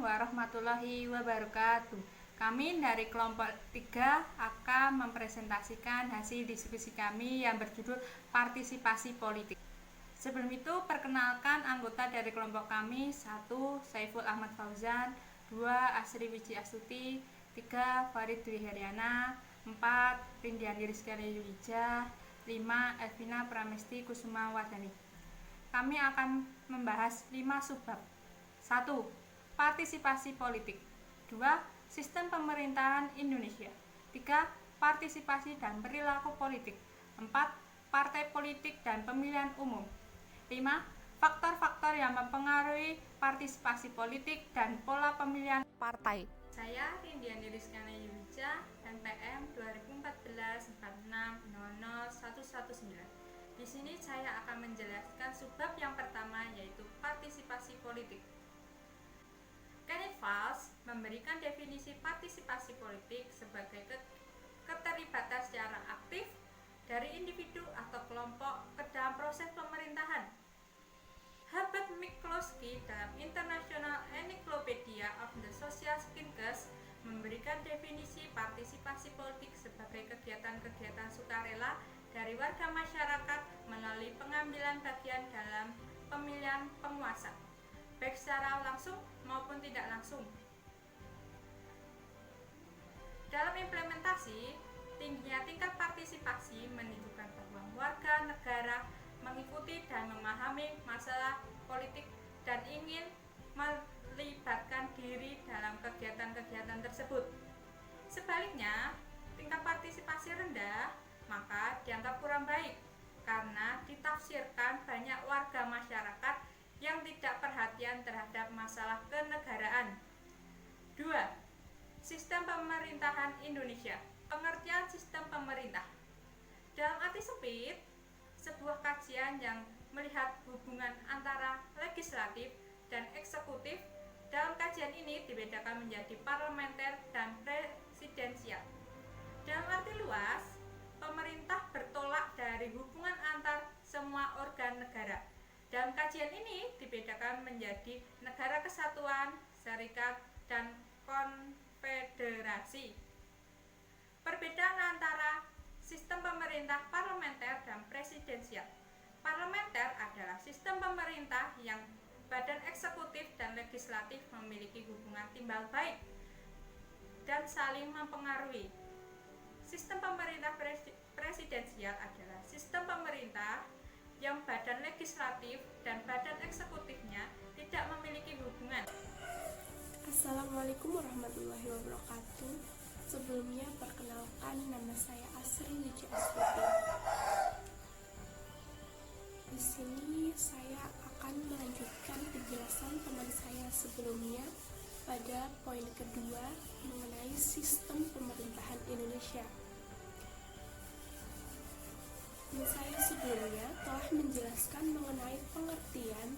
warahmatullahi wabarakatuh. Kami dari kelompok 3 akan mempresentasikan hasil diskusi kami yang berjudul partisipasi politik. Sebelum itu, perkenalkan anggota dari kelompok kami. 1. Saiful Ahmad Fauzan, 2. Asri Wiji Astuti, 3. Farid Dwi Heriana, 4. Rindiani Rizkyani Yulijah, 5. Elvina Pramesti Kusuma Wardani. Kami akan membahas 5 subbab. 1. Partisipasi politik. 2. Sistem pemerintahan Indonesia. 3. Partisipasi dan perilaku politik. 4. Partai politik dan pemilihan umum. 5. Faktor-faktor yang mempengaruhi partisipasi politik dan pola pemilihan partai. Saya Rindiani Rizkyani Yulijah, NPM 2014-46-00-119. Di sini saya akan menjelaskan subbab yang pertama, yaitu partisipasi politik. Kenneth Walsh memberikan definisi partisipasi politik sebagai keterlibatan secara aktif dari individu atau kelompok ke dalam proses pemerintahan. Herbert McCloskey dalam International Encyclopedia of the Social Sciences memberikan definisi partisipasi politik sebagai kegiatan-kegiatan sukarela dari warga masyarakat melalui pengambilan bagian dalam pemilihan penguasa, baik secara langsung maupun tidak langsung. Dalam implementasi, tingginya tingkat partisipasi menunjukkan bahwa warga negara mengikuti dan memahami masalah politik dan ingin melibatkan diri dalam kegiatan-kegiatan tersebut. Sebaliknya, tingkat partisipasi rendah maka dianggap kurang baik karena ditafsirkan banyak warga masyarakat yang tidak perhatian terhadap masalah kenegaraan. 2. Sistem pemerintahan Indonesia. Pengertian sistem pemerintah. Dalam arti sempit, sebuah kajian yang melihat hubungan antara legislatif dan eksekutif. Dalam kajian ini dibedakan menjadi parlementer dan presidensial. Dalam arti luas, pemerintah bertolak dari hubungan antar semua organ negara. Dalam kajian ini dibedakan menjadi negara kesatuan, serikat, dan konfederasi. Perbedaan antara sistem pemerintah parlementer dan presidensial. Parlementer adalah sistem pemerintah yang badan eksekutif dan legislatif memiliki hubungan timbal balik dan saling mempengaruhi. Sistem pemerintah presidensial adalah sistem pemerintah yang badan legislatif dan badan eksekutifnya tidak memiliki hubungan. Assalamualaikum warahmatullahi wabarakatuh. Sebelumnya perkenalkan, nama saya Asri Wiji Astuti. Di sini saya akan melanjutkan penjelasan teman saya sebelumnya pada poin kedua mengenai sistem pemerintahan Indonesia. Dan saya sebelumnya telah menjelaskan mengenai pengertian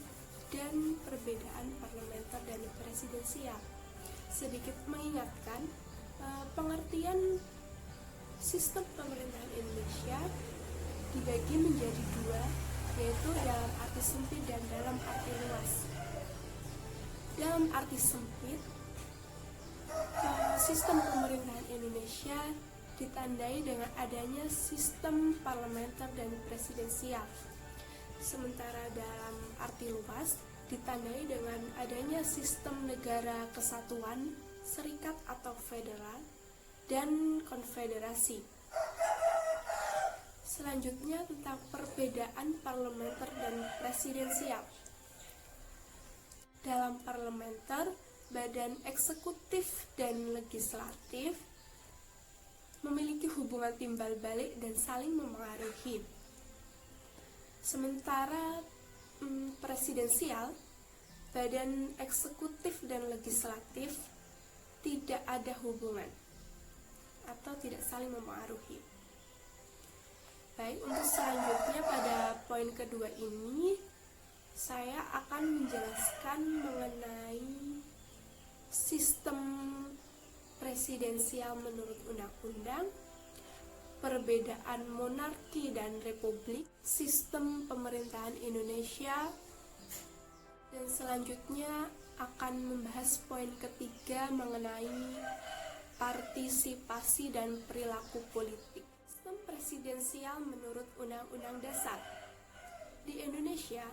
dan perbedaan parlementer dan presidensial. Sedikit mengingatkan, pengertian sistem pemerintahan Indonesia dibagi menjadi dua, yaitu dalam arti sempit dan dalam arti luas. Dalam arti sempit, sistem pemerintahan Indonesia ditandai dengan adanya sistem parlementer dan presidensial. Sementara dalam arti luas ditandai dengan adanya sistem negara kesatuan, serikat atau federal, dan konfederasi. Selanjutnya tentang perbedaan parlementer dan presidensial. Dalam parlementer, badan eksekutif dan legislatif memiliki hubungan timbal balik dan saling mempengaruhi. Sementara presidensial, badan eksekutif dan legislatif tidak ada hubungan atau tidak saling mempengaruhi. Baik, untuk selanjutnya pada poin kedua ini saya akan menjelaskan mengenai sistem presidensial menurut undang-undang, perbedaan monarki dan republik, sistem pemerintahan Indonesia, Dan selanjutnya akan membahas poin ketiga mengenai partisipasi dan perilaku politik. Sistem presidensial menurut Undang-Undang Dasar. Di Indonesia,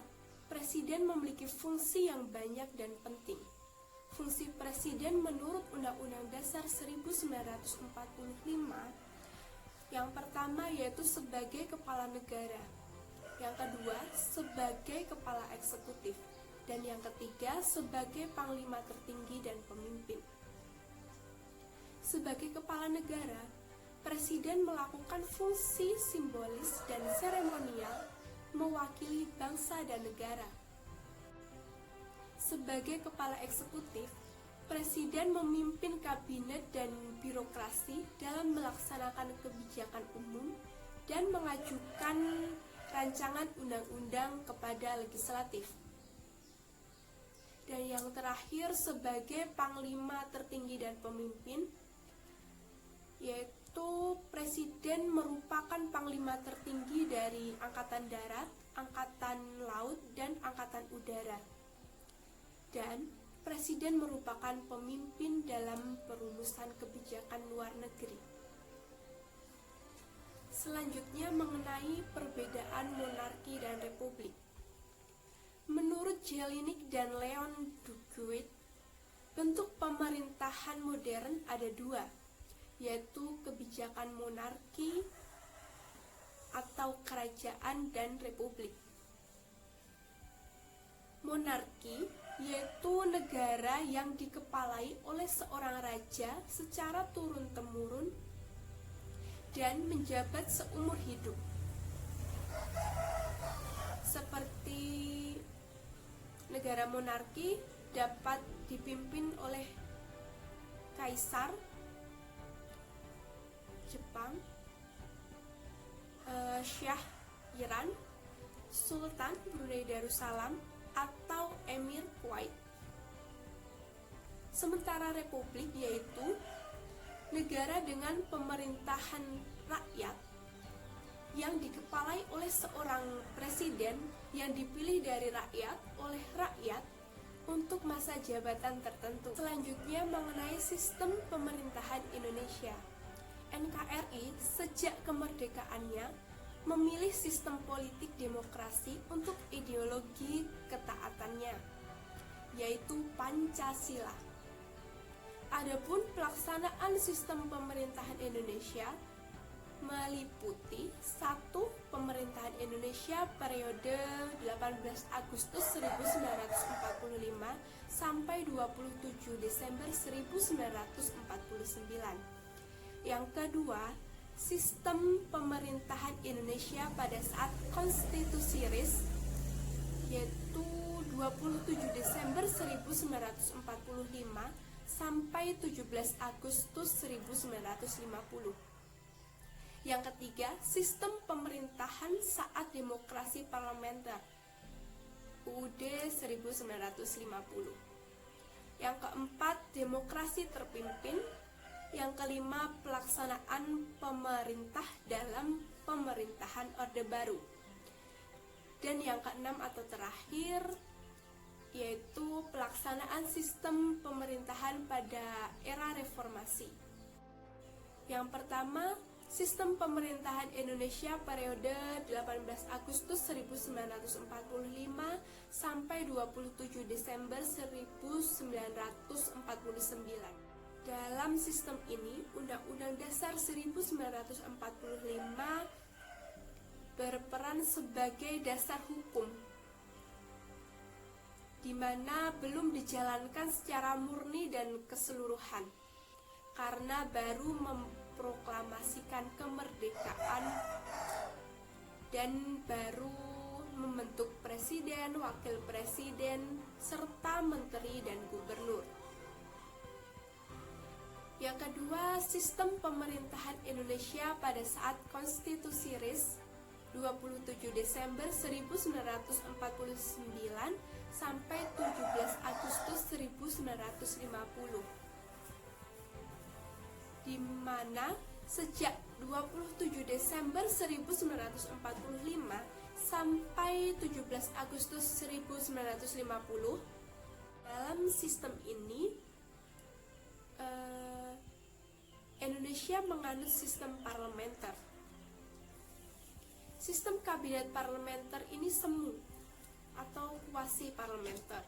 presiden memiliki fungsi yang banyak dan penting. Fungsi presiden menurut Undang-Undang Dasar 1945 yang pertama yaitu sebagai kepala negara, yang kedua sebagai kepala eksekutif, dan yang ketiga sebagai panglima tertinggi dan pemimpin. Sebagai kepala negara, presiden melakukan fungsi simbolis dan seremonial mewakili bangsa dan negara. Sebagai kepala eksekutif, presiden memimpin kabinet dan birokrasi dalam melaksanakan kebijakan umum dan mengajukan rancangan undang-undang kepada legislatif. Dan yang terakhir sebagai panglima tertinggi dan pemimpin, yaitu presiden merupakan panglima tertinggi dari angkatan darat, angkatan laut, dan angkatan udara. Dan presiden merupakan pemimpin dalam perumusan kebijakan luar negeri. Selanjutnya mengenai perbedaan monarki dan republik. Menurut Jelinek dan Leon Duguid, bentuk pemerintahan modern ada dua, yaitu kebijakan monarki atau kerajaan dan republik. Monarki yaitu negara yang dikepalai oleh seorang raja secara turun-temurun dan menjabat seumur hidup. Seperti negara monarki dapat dipimpin oleh kaisar Jepang, Syah Iran, Sultan Brunei Darussalam, atau Emir Kuwait. Sementara republik yaitu negara dengan pemerintahan rakyat yang dikepalai oleh seorang presiden yang dipilih dari rakyat oleh rakyat untuk masa jabatan tertentu. Selanjutnya mengenai sistem pemerintahan Indonesia. NKRI sejak kemerdekaannya memilih sistem politik demokrasi untuk ideologi ketaatannya, yaitu Pancasila. Adapun pelaksanaan sistem pemerintahan Indonesia meliputi 1. Pemerintahan Indonesia periode 18 Agustus 1945 sampai 27 Desember 1949. Yang kedua, sistem pemerintahan Indonesia pada saat Konstitusi RIS, yaitu 27 Desember 1945 sampai 17 Agustus 1950. Yang ketiga, sistem pemerintahan saat demokrasi parlementer, UUD 1950. Yang keempat, demokrasi terpimpin. Yang kelima, pelaksanaan pemerintah dalam pemerintahan Orde Baru. Dan yang keenam atau terakhir, yaitu pelaksanaan sistem pemerintahan pada era reformasi. Yang pertama, sistem pemerintahan Indonesia periode 18 Agustus 1945 sampai 27 Desember 1949. Dalam sistem ini, Undang-Undang Dasar 1945 berperan sebagai dasar hukum, di mana belum dijalankan secara murni dan keseluruhan, karena baru memproklamasikan kemerdekaan dan baru membentuk presiden, wakil presiden, serta menteri dan gubernur. Yang kedua, sistem pemerintahan Indonesia pada saat Konstitusi RIS 27 Desember 1949 sampai 17 Agustus 1950, di mana sejak 27 Desember 1945 sampai 17 Agustus 1950. Dalam sistem ini Indonesia menganut sistem parlementer. Sistem kabinet parlementer ini semu atau kuasi parlementer.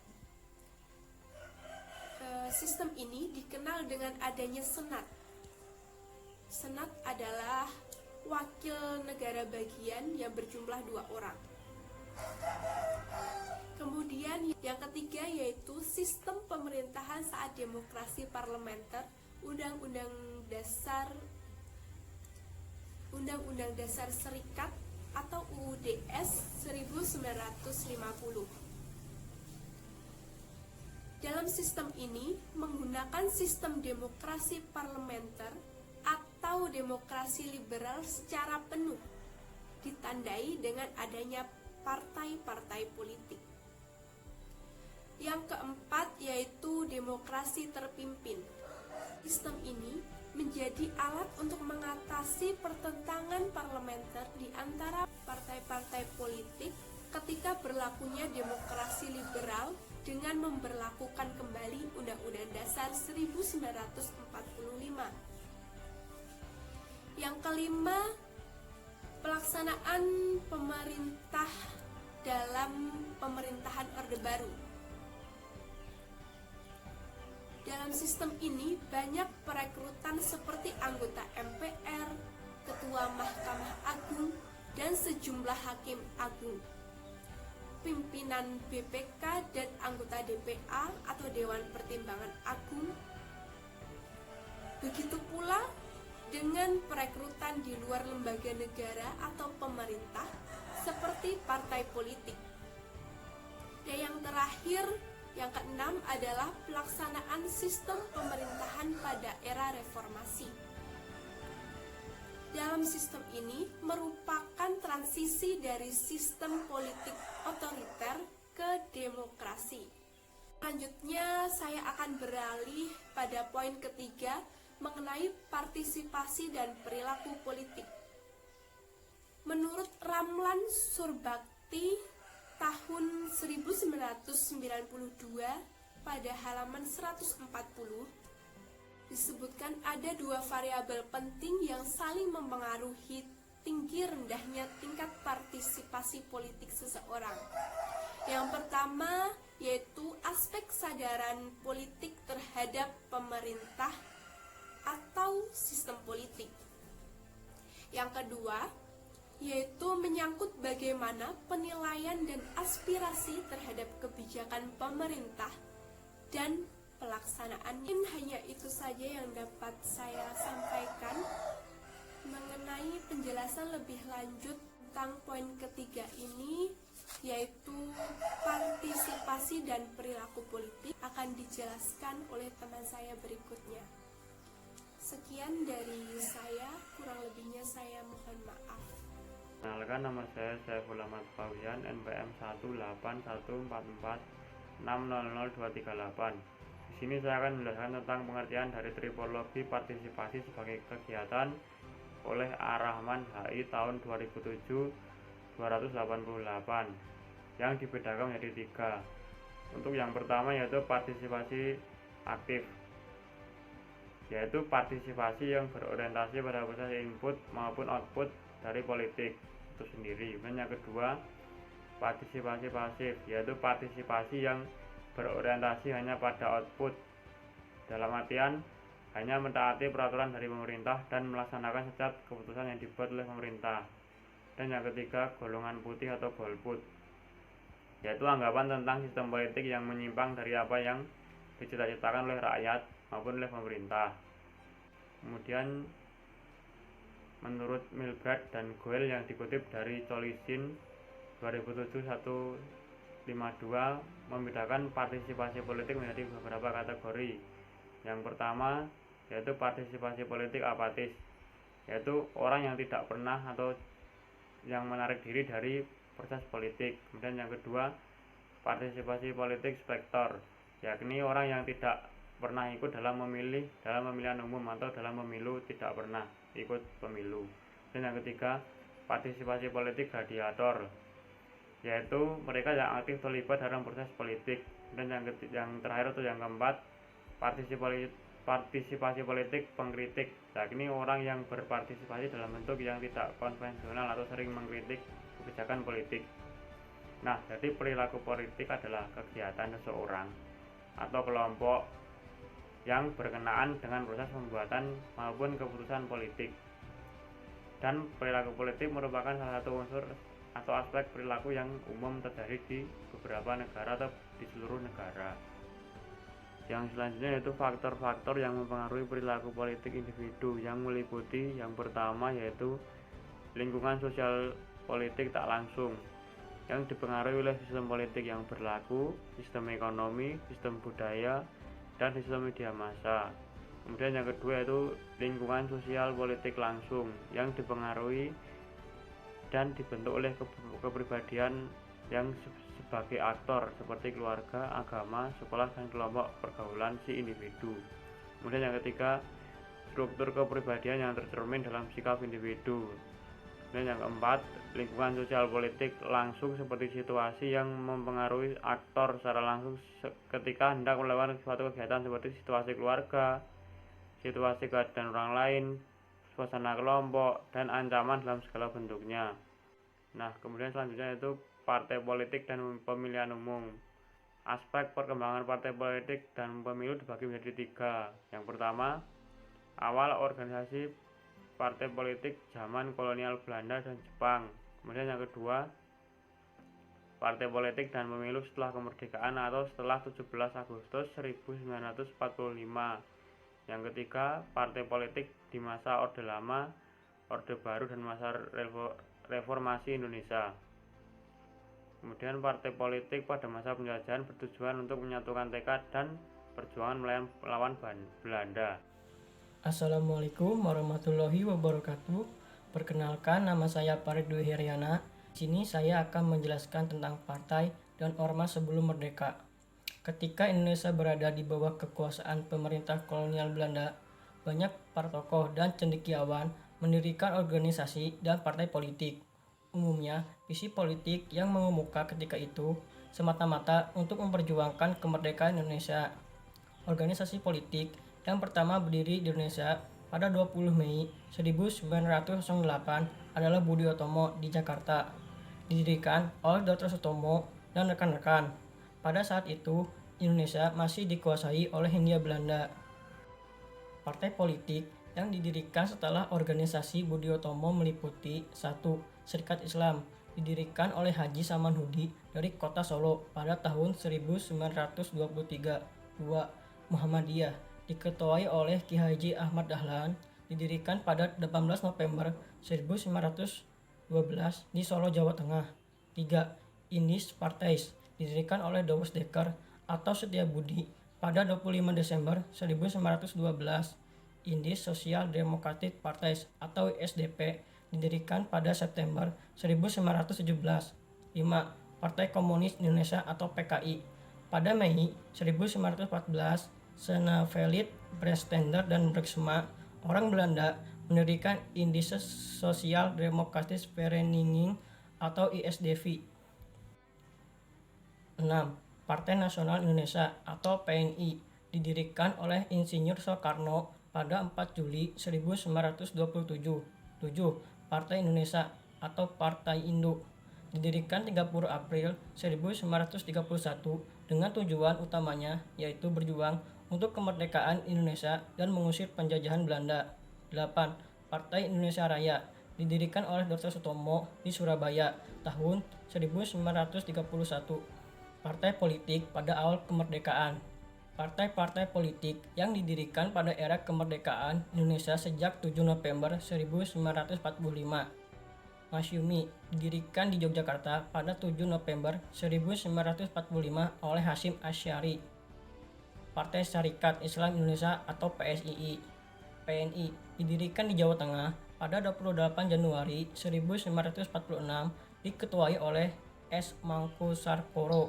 Sistem ini dikenal dengan adanya senat. Senat adalah wakil negara bagian yang berjumlah 2 orang. Kemudian yang ketiga yaitu sistem pemerintahan saat demokrasi parlementer, Undang-Undang Dasar Serikat atau UUDS 1950. Dalam sistem ini menggunakan sistem demokrasi parlementer atau demokrasi liberal secara penuh, ditandai dengan adanya partai-partai politik. Yang keempat yaitu demokrasi terpimpin. Sistem ini menjadi alat untuk mengatasi pertentangan parlementer di antara partai-partai politik ketika berlakunya demokrasi liberal dengan memberlakukan kembali Undang-Undang Dasar 1945. Yang kelima, pelaksanaan pemerintah dalam pemerintahan Orde Baru. Dalam sistem ini banyak perekrutan seperti anggota MPR, Ketua Mahkamah Agung, dan sejumlah Hakim Agung, pimpinan BPK dan anggota DPA atau Dewan Pertimbangan Agung. Begitu pula dengan perekrutan di luar lembaga negara atau pemerintah seperti partai politik. Dan yang terakhir, yang keenam adalah pelaksanaan sistem pemerintahan pada era reformasi. Dalam sistem ini merupakan transisi dari sistem politik otoriter ke demokrasi. Selanjutnya saya akan beralih pada poin ketiga mengenai partisipasi dan perilaku politik. Menurut Ramlan Surbakti tahun 1992 pada halaman 140 disebutkan ada 2 variabel penting yang saling mempengaruhi tinggi rendahnya tingkat partisipasi politik seseorang. Yang pertama yaitu aspek kesadaran politik terhadap pemerintah atau sistem politik. Yang kedua yaitu menyangkut bagaimana penilaian dan aspirasi terhadap kebijakan pemerintah dan pelaksanaannya. Hanya itu saja yang dapat saya sampaikan mengenai penjelasan lebih lanjut tentang poin ketiga ini, yaitu partisipasi dan perilaku politik, akan dijelaskan oleh teman saya berikutnya. Sekian dari saya, kurang lebihnya saya mohon maaf. Perkenalkan, nama saya Saiful Ahmad Fawian, NPM 18144600238. Di sini saya akan menjelaskan tentang pengertian dari tripologi partisipasi sebagai kegiatan oleh Ar-Rahman HI tahun 2007-288 yang dibedakan menjadi 3. Untuk yang pertama yaitu partisipasi aktif, yaitu partisipasi yang berorientasi pada proses input maupun output dari politik itu sendiri. Dan yang kedua, partisipasi pasif, yaitu partisipasi yang berorientasi hanya pada output, dalam artian hanya mentaati peraturan dari pemerintah dan melaksanakan setiap keputusan yang dibuat oleh pemerintah. Dan yang ketiga, golongan putih atau golput, yaitu anggapan tentang sistem politik yang menyimpang dari apa yang dicita-citakan oleh rakyat maupun oleh pemerintah. Kemudian menurut Milbrad dan Goel yang dikutip dari Colisin 2007-152 membedakan partisipasi politik menjadi beberapa kategori. Yang pertama yaitu partisipasi politik apatis, yaitu orang yang tidak pernah atau yang menarik diri dari proses politik. Kemudian yang kedua, partisipasi politik spektor, yakni orang yang tidak pernah ikut dalam pemilihan umum atau dalam pemilu, tidak pernah ikut pemilu. Dan yang ketiga, partisipasi politik gladiator, yaitu mereka yang aktif terlibat dalam proses politik. Dan yang terakhir atau yang keempat, partisipasi politik pengkritik, yakni orang yang berpartisipasi dalam bentuk yang tidak konvensional atau sering mengkritik kebijakan politik. Nah, jadi perilaku politik adalah kegiatan seseorang atau kelompok yang berkenaan dengan proses pembuatan maupun keputusan politik. Dan perilaku politik merupakan salah satu unsur atau aspek perilaku yang umum terjadi di beberapa negara atau di seluruh negara. Yang selanjutnya yaitu faktor-faktor yang mempengaruhi perilaku politik individu, yang meliputi yang pertama yaitu lingkungan sosial politik tak langsung, yang dipengaruhi oleh sistem politik yang berlaku, sistem ekonomi, sistem budaya, dan sistem media massa. Kemudian yang kedua yaitu lingkungan sosial politik langsung, yang dipengaruhi dan dibentuk oleh kepribadian yang sebagai aktor seperti keluarga, agama, sekolah, dan kelompok pergaulan si individu. Kemudian yang ketiga, struktur kepribadian yang tercermin dalam sikap individu. Dan yang keempat, lingkungan sosial politik langsung seperti situasi yang mempengaruhi aktor secara langsung ketika hendak melakukan suatu kegiatan seperti situasi keluarga, situasi keadaan orang lain, suasana kelompok, dan ancaman dalam segala bentuknya. Nah, kemudian selanjutnya itu partai politik dan pemilihan umum. Aspek perkembangan partai politik dan pemilu dibagi menjadi tiga. Yang pertama, awal organisasi partai politik zaman kolonial Belanda dan Jepang. Kemudian yang kedua, partai politik dan pemilu setelah kemerdekaan atau setelah 17 Agustus 1945. Yang ketiga, partai politik di masa Orde Lama, Orde Baru, dan masa reformasi Indonesia. Kemudian partai politik pada masa penjajahan bertujuan untuk menyatukan tekad dan perjuangan melawan Belanda. Assalamualaikum warahmatullahi wabarakatuh. Perkenalkan, nama saya Farid Dwi Heriana. Di sini saya akan menjelaskan tentang partai dan ormas sebelum merdeka. Ketika Indonesia berada di bawah kekuasaan pemerintah kolonial Belanda, banyak para tokoh dan cendekiawan mendirikan organisasi dan partai politik. Umumnya, visi politik yang mengemuka ketika itu semata-mata untuk memperjuangkan kemerdekaan Indonesia. Organisasi politik yang pertama berdiri di Indonesia pada 20 Mei 1908 adalah Budi Utomo di Jakarta. Didirikan oleh Dr. Sutomo dan rekan-rekan. Pada saat itu, Indonesia masih dikuasai oleh Hindia Belanda. Partai politik yang didirikan setelah organisasi Budi Utomo meliputi 1. Serikat Islam, didirikan oleh Haji Samanhudi dari kota Solo pada tahun 1923. 2. Muhammadiyah, diketuai oleh Ki Haji Ahmad Dahlan, didirikan pada 18 November 1912 di Solo, Jawa Tengah. 3. Indis Partais, didirikan oleh Dawes Dekker atau Setiabudi pada 25 Desember 1912. Indis Social Democratic Parties atau SDP, didirikan pada September 1917. 5. Partai Komunis Indonesia atau PKI, pada Mei 1914. Senavelit, Brestender, dan Bergsma, orang Belanda, mendirikan Indische Social Democratische Vereniging atau ISDV. 6. Partai Nasional Indonesia atau PNI, didirikan oleh Insinyur Soekarno pada 4 Juli 1927. 7. Partai Indonesia atau Partai Induk, didirikan 30 April 1931 dengan tujuan utamanya yaitu berjuang untuk kemerdekaan Indonesia dan mengusir penjajahan Belanda. 8. Partai Indonesia Raya, didirikan oleh Dr. Sutomo di Surabaya tahun 1931. Partai politik pada awal kemerdekaan. Partai-partai politik yang didirikan pada era kemerdekaan Indonesia sejak 7 November 1945. Masyumi, didirikan di Yogyakarta pada 7 November 1945 oleh Hasyim Asy'ari. Partai Syarikat Islam Indonesia atau PSII. PNI, didirikan di Jawa Tengah pada 28 Januari 1946, diketuai oleh S. Mangkusarkoro.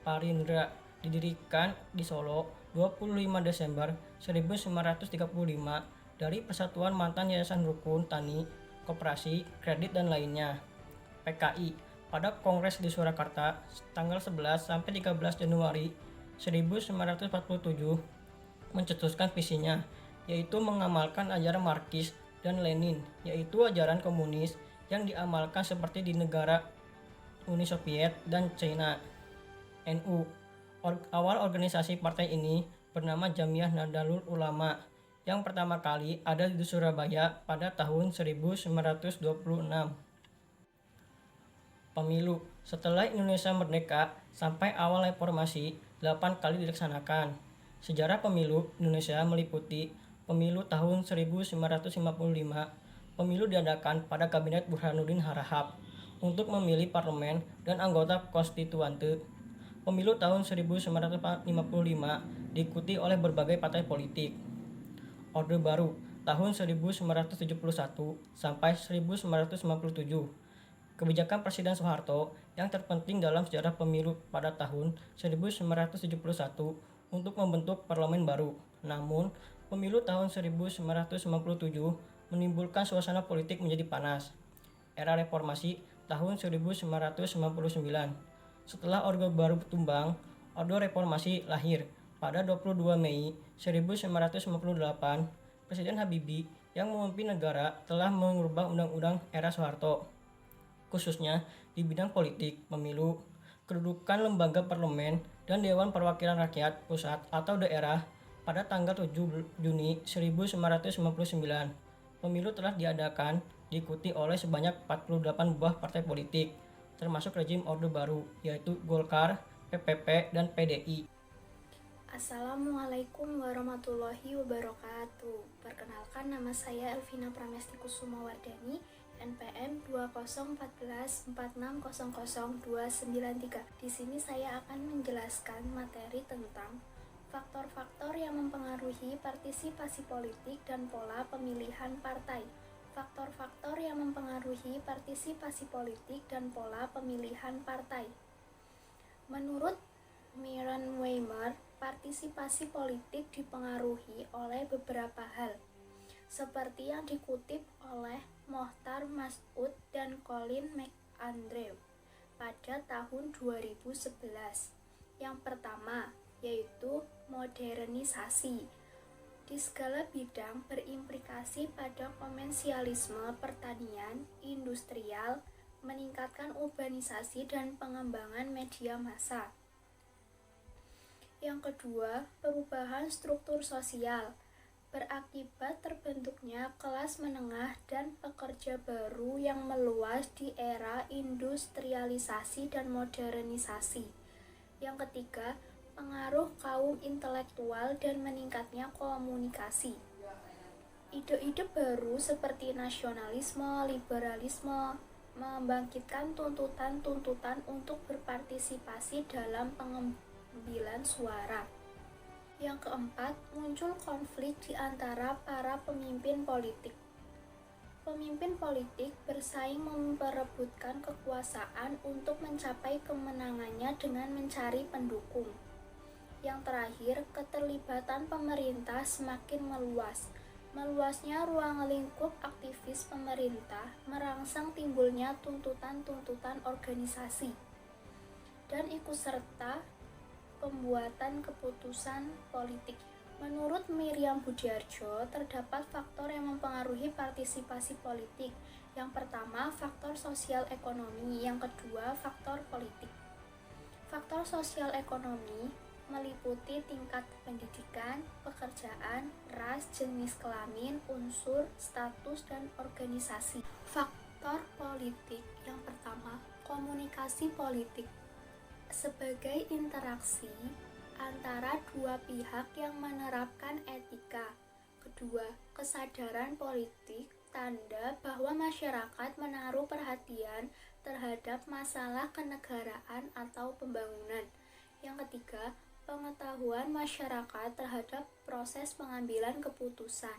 Parindra, didirikan di Solo 25 Desember 1935 dari Persatuan Mantan Yayasan Rukun Tani, Koperasi, Kredit, dan lainnya. PKI, pada Kongres di Surakarta tanggal 11 sampai 13 Januari 1947 mencetuskan visinya, yaitu mengamalkan ajaran Marxis dan Lenin, yaitu ajaran komunis yang diamalkan seperti di negara Uni Soviet dan China. NU. Awal organisasi partai ini bernama Jamiah Nahdlatul Ulama, yang pertama kali ada di Surabaya pada tahun 1926. Pemilu. Setelah Indonesia merdeka sampai awal reformasi, 8 kali dilaksanakan. Sejarah pemilu Indonesia meliputi pemilu tahun 1955. Pemilu diadakan pada Kabinet Burhanuddin Harahap untuk memilih parlemen dan anggota konstituante. Pemilu tahun 1955 diikuti oleh berbagai partai politik. Orde Baru tahun 1971 sampai 1957. Kebijakan Presiden Soeharto yang terpenting dalam sejarah pemilu pada tahun 1971 untuk membentuk parlemen baru. Namun, pemilu tahun 1997 menimbulkan suasana politik menjadi panas. Era reformasi tahun 1999. Setelah Orde Baru tumbang, Orde Reformasi lahir. Pada 22 Mei 1958, Presiden Habibie yang memimpin negara telah mengubah undang-undang era Soeharto, khususnya di bidang politik, pemilu, kedudukan lembaga parlemen, dan Dewan Perwakilan Rakyat Pusat atau daerah pada tanggal 7 Juni 1959. Pemilu telah diadakan diikuti oleh sebanyak 48 buah partai politik, termasuk rezim Orde Baru, yaitu Golkar, PPP, dan PDI. Assalamualaikum warahmatullahi wabarakatuh. Perkenalkan, nama saya Elvina Pramesti Kusumawardani, NPM 201446000293. Di sini saya akan menjelaskan materi tentang faktor-faktor yang mempengaruhi partisipasi politik dan pola pemilihan partai. Faktor-faktor yang mempengaruhi partisipasi politik dan pola pemilihan partai. Menurut Miran Weimer, partisipasi politik dipengaruhi oleh beberapa hal, seperti yang dikutip oleh Mohtar Mas'ud dan Colin McAndrew pada tahun 2011. Yang pertama, yaitu modernisasi. Di segala bidang berimplikasi pada komersialisme pertanian, industrial, meningkatkan urbanisasi dan pengembangan media massa. Yang kedua, perubahan struktur sosial, berakibat terbentuknya kelas menengah dan pekerja baru yang meluas di era industrialisasi dan modernisasi. Yang ketiga, pengaruh kaum intelektual dan meningkatnya komunikasi. Ide-ide baru seperti nasionalisme, liberalisme, membangkitkan tuntutan-tuntutan untuk berpartisipasi dalam pengambilan suara. Yang keempat, muncul konflik di antara para pemimpin politik. Pemimpin politik bersaing memperebutkan kekuasaan untuk mencapai kemenangannya dengan mencari pendukung. Yang terakhir, keterlibatan pemerintah semakin meluas. Meluasnya ruang lingkup aktivis pemerintah merangsang timbulnya tuntutan-tuntutan organisasi dan ikut serta pembuatan keputusan politik. Menurut Miriam Budiarjo, terdapat faktor yang mempengaruhi partisipasi politik. Yang pertama, faktor sosial ekonomi. Yang kedua, faktor politik. Faktor sosial ekonomi meliputi tingkat pendidikan, pekerjaan, ras, jenis kelamin, unsur, status, dan organisasi. Faktor politik yang pertama, komunikasi politik. Sebagai interaksi antara dua pihak yang menerapkan etika. Kedua, kesadaran politik, tanda bahwa masyarakat menaruh perhatian terhadap masalah kenegaraan atau pembangunan. Yang ketiga, pengetahuan masyarakat terhadap proses pengambilan keputusan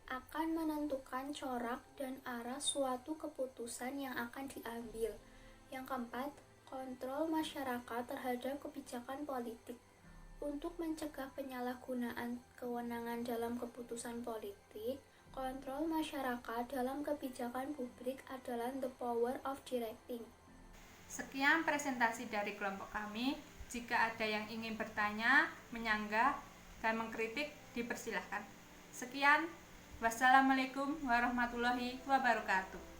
akan menentukan corak dan arah suatu keputusan yang akan diambil. Yang keempat, kontrol masyarakat terhadap kebijakan politik. Untuk mencegah penyalahgunaan kewenangan dalam keputusan politik, kontrol masyarakat dalam kebijakan publik adalah the power of directing. Sekian presentasi dari kelompok kami. Jika ada yang ingin bertanya, menyanggah, dan mengkritik, dipersilahkan. Sekian, wassalamualaikum warahmatullahi wabarakatuh.